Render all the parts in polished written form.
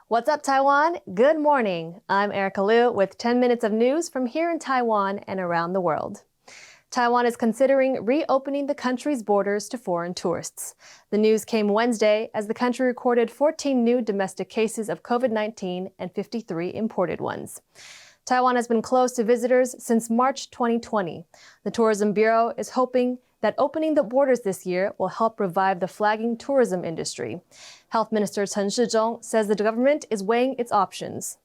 What's up, Taiwan? Good morning. I'm Erika Liu with 10 minutes of news from here in Taiwan and around the world. Taiwan is considering reopening the country's borders to foreign tourists. The news came Wednesday as the country recorded 14 new domestic cases of COVID-19 and 53 imported ones. Taiwan has been closed to visitors since March 2020. The Tourism Bureau is hoping that opening the borders this year will help revive the flagging tourism industry. Health Minister Chen Shizhong says the government is weighing its options.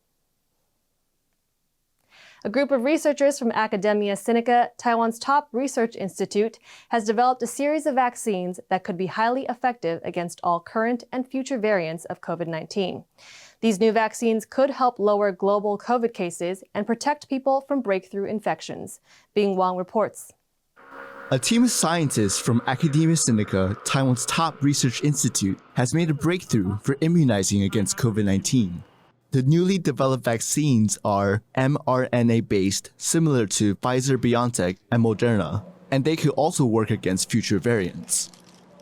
A group of researchers from Academia Sinica, Taiwan's top research institute, has developed a series of vaccines that could be highly effective against all current and future variants of COVID-19. These new vaccines could help lower global COVID cases and protect people from breakthrough infections. Bing Wang reports. A team of scientists from Academia Sinica, Taiwan's top research institute, has made a breakthrough for immunizing against COVID-19. The newly developed vaccines are mRNA-based, similar to Pfizer-BioNTech and Moderna, and they could also work against future variants.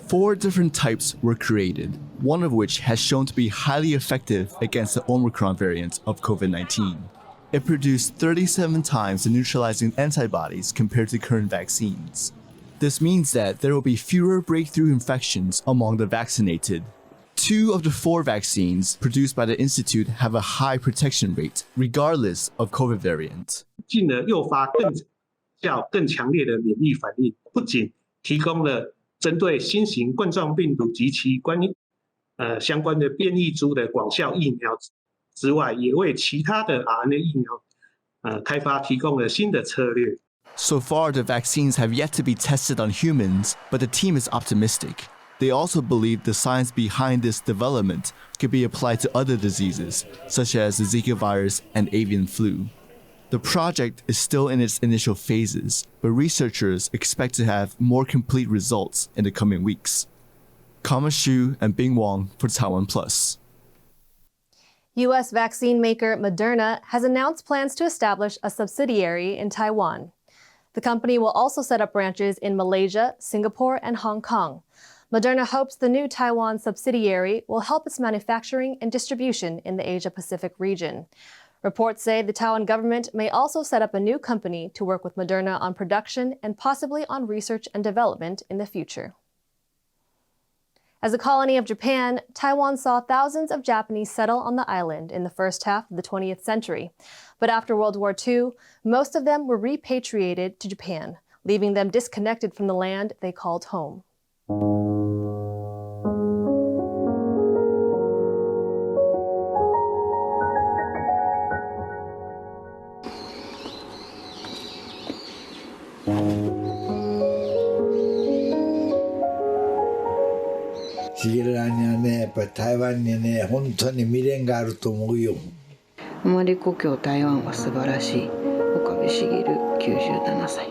4 different types were created, one of which has shown to be highly effective against the Omicron variant of COVID-19. It produced 37 times the neutralizing antibodies compared to current vaccines. This means that there will be fewer breakthrough infections among the vaccinated. 2 of the 4 vaccines produced by the institute have a high protection rate, regardless of COVID variant. 进而诱发更强烈的免疫反应，不仅提供了针对新型冠状病毒及其相关的变异株的广效疫苗之外，也为其他的 RNA 疫苗开发提供了新的策略。So far, the vaccines have yet to be tested on humans, but the team is optimistic. They also believe the science behind this development could be applied to other diseases, such as the Zika virus and avian flu. The project is still in its initial phases, but researchers expect to have more complete results in the coming weeks. Kama Xu and Bing Wang for TaiwanPlus. U.S. vaccine maker Moderna has announced plans to establish a subsidiary in Taiwan. The company will also set up branches in Malaysia, Singapore, and Hong Kong. Moderna hopes the new Taiwan subsidiary will help its manufacturing and distribution in the Asia-Pacific region. Reports say the Taiwan government may also set up a new company to work with Moderna on production and possibly on research and development in the future. As a colony of Japan, Taiwan saw thousands of Japanese settle on the island in the first half of the 20th century. But after World War II, most of them were repatriated to Japan, leaving them disconnected from the land they called home. Taiwan にね、本当に未練があると思うよ。生まれ故郷台湾は素晴らしい。岡部茂97歳。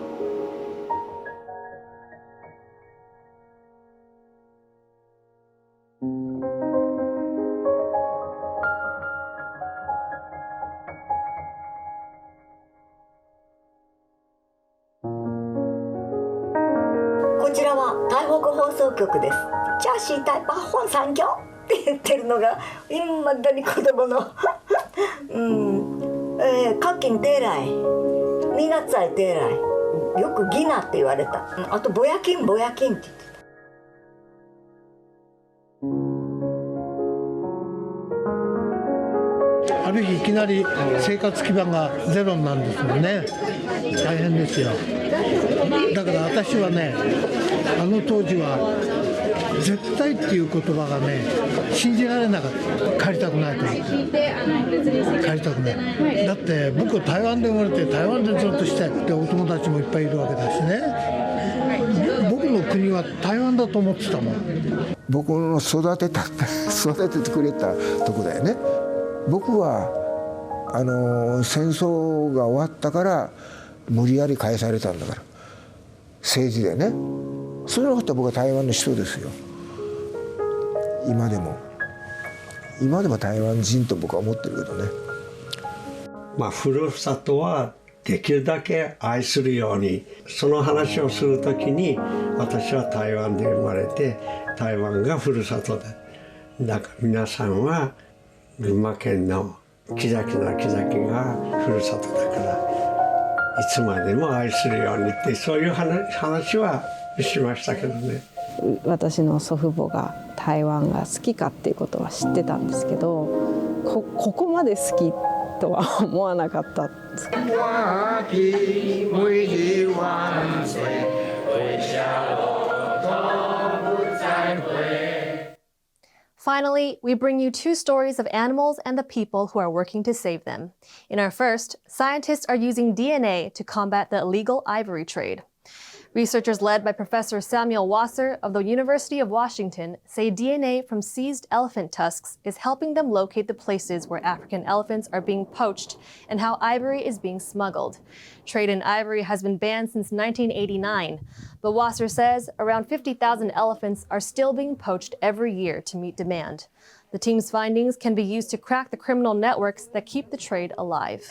こちらは台北放送局です。ジャシー台北本産業って言ってるのが今だに子供の課金手来2月あい手来よくギナって言われた。あとぼやきんって言ってた。ある日いきなり生活基盤がゼロになるんですよね。大変ですよ。だから私はね、あの当時は絶対っていう言葉がね、信じられなかった。帰りたくないと。帰りたくない。だって僕は台湾で生まれて台湾でずっとしたいってお友達もいっぱいいるわけだしね。僕の国は台湾だと思ってたもん。僕の育ててくれたとこだよね。僕は戦争が終わったから無理やり返されたんだから、政治でね。それのことは僕は台湾の人ですよ。今でも台湾人と僕は思ってるけどね。ふるさとはできるだけ愛するように、その話をするときに私は台湾で生まれて台湾がふるさとだ。だから皆さんは群馬県の木崎の木崎がふるさとだからいつまでも愛するようにってそういう話はしましたけどね。私の祖父母が台湾が好きかっていうことは知ってたんですけど、ここまで好きとは思わなかったんです。Finally, we bring you two stories of animals and the people who are working to save them. In our first, scientists are using DNA to combat the illegal ivory trade. Researchers led by Professor Samuel Wasser of the University of Washington say DNA from seized elephant tusks is helping them locate the places where African elephants are being poached and how ivory is being smuggled. Trade in ivory has been banned since 1989, but Wasser says around 50,000 elephants are still being poached every year to meet demand. The team's findings can be used to crack the criminal networks that keep the trade alive.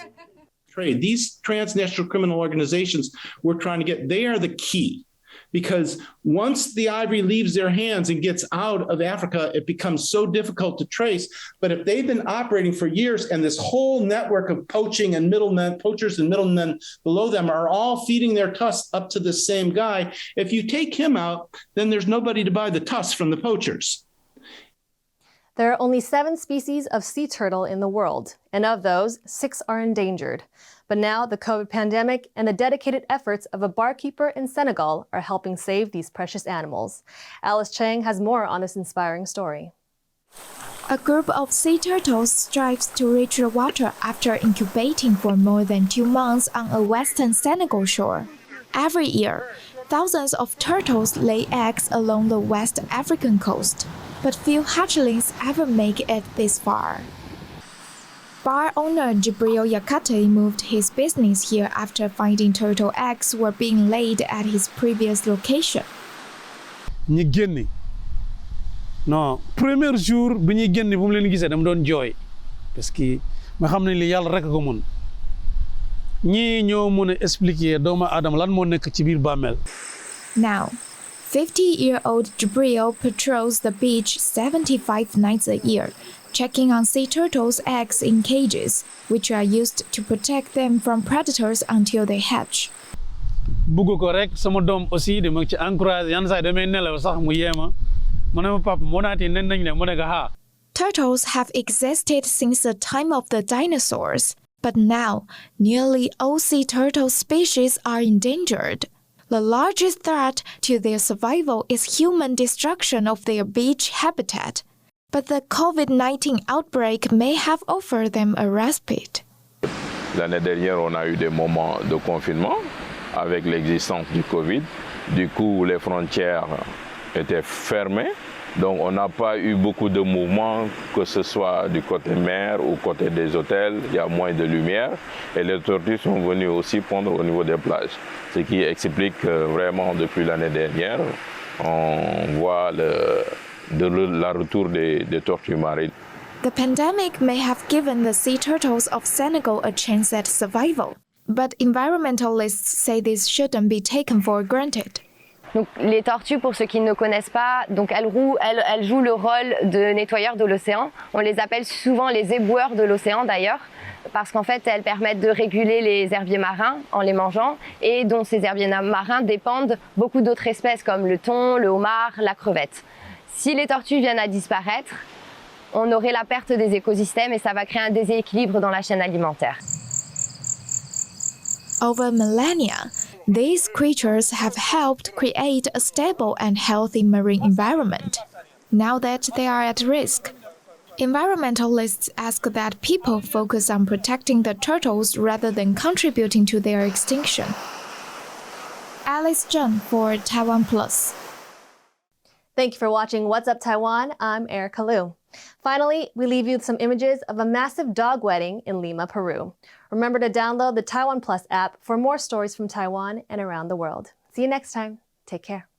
Trade. These transnational criminal organizations we're trying to get, they are the key. Because once the ivory leaves their hands and gets out of Africa, it becomes so difficult to trace. But if they've been operating for years and this whole network of poaching and middlemen, poachers and middlemen below them are all feeding their tusks up to the same guy, if you take him out, then there's nobody to buy the tusks from the poachers. There are only 7 species of sea turtle in the world, and of those, 6 are endangered. But now the COVID pandemic and the dedicated efforts of a barkeeper in Senegal are helping save these precious animals. Alice Chang has more on this inspiring story. A group of sea turtles strives to reach the water after incubating for more than 2 months on a western Senegal shore. Every year, thousands of turtles lay eggs along the West African coast, but few hatchlings ever make it this far. Bar owner Jibril Yakate moved his business here after finding turtle eggs were being laid at his previous location. Non, premier jour bi ñuy génn bu mu leen gisee dama doon jooy parce que ma xam ne li yàlla rek ko mën ñii ñoo mën a expliquer doomu aadama lan moo nekk ci biir bàmmeel. Now, 50-year-old Jibril patrols the beach 75 nights a year, checking on sea turtles' eggs in cages, which are used to protect them from predators until they hatch. Bugg ko rek sama doom aussi dama ci encouragé yan saa damay nelaw sax mu yéema mu ne ma papa moo naati nen nañ ne mu ne ko ha. Turtles have existed since the time of the dinosaurs, but now nearly all sea turtle species are endangered. The largest threat to their survival is human destruction of their beach habitat. But the COVID-19 outbreak may have offered them a respite. L'année dernière, on a eu des moments de confinement avec l'existence du Covid. Du coup, les frontières étaient fermées. Donc, on n'a pas eu beaucoup de mouvements, que ce soit du côté mer ou côté des hôtels. Il y a moins de lumière. Et les tortues sont venues aussi pondre au niveau des plages. Ce qui explique que vraiment, depuis l'année dernière, on voit la retour des tortues marines. The pandemic may have given the sea turtles of Senegal a chance at survival, but environmentalists say this shouldn't be taken for granted. Donc, les tortues, pour ceux qui ne connaissent pas, donc elles jouent le rôle de nettoyeurs de l'océan. On les appelle souvent les éboueurs de l'océan d'ailleurs, parce qu'en fait elles permettent de réguler les herbiers marins en les mangeant, et dont ces herbiers marins dépendent beaucoup d'autres espèces comme le thon, le homard, la crevette. Si les tortues viennent à disparaître, on aurait la perte des écosystèmes et ça va créer un déséquilibre dans la chaîne alimentaire. Over millennia, these creatures have helped create a stable and healthy marine environment. Now that they are at risk, environmentalists ask that people focus on protecting the turtles rather than contributing to their extinction. Alice Zheng for TaiwanPlus. Thank you for watching What's Up Taiwan. I'm Erika Liu. Finally, we leave you with some images of a massive dog wedding in Lima, Peru. Remember to download the TaiwanPlus app for more stories from Taiwan and around the world. See you next time. Take care.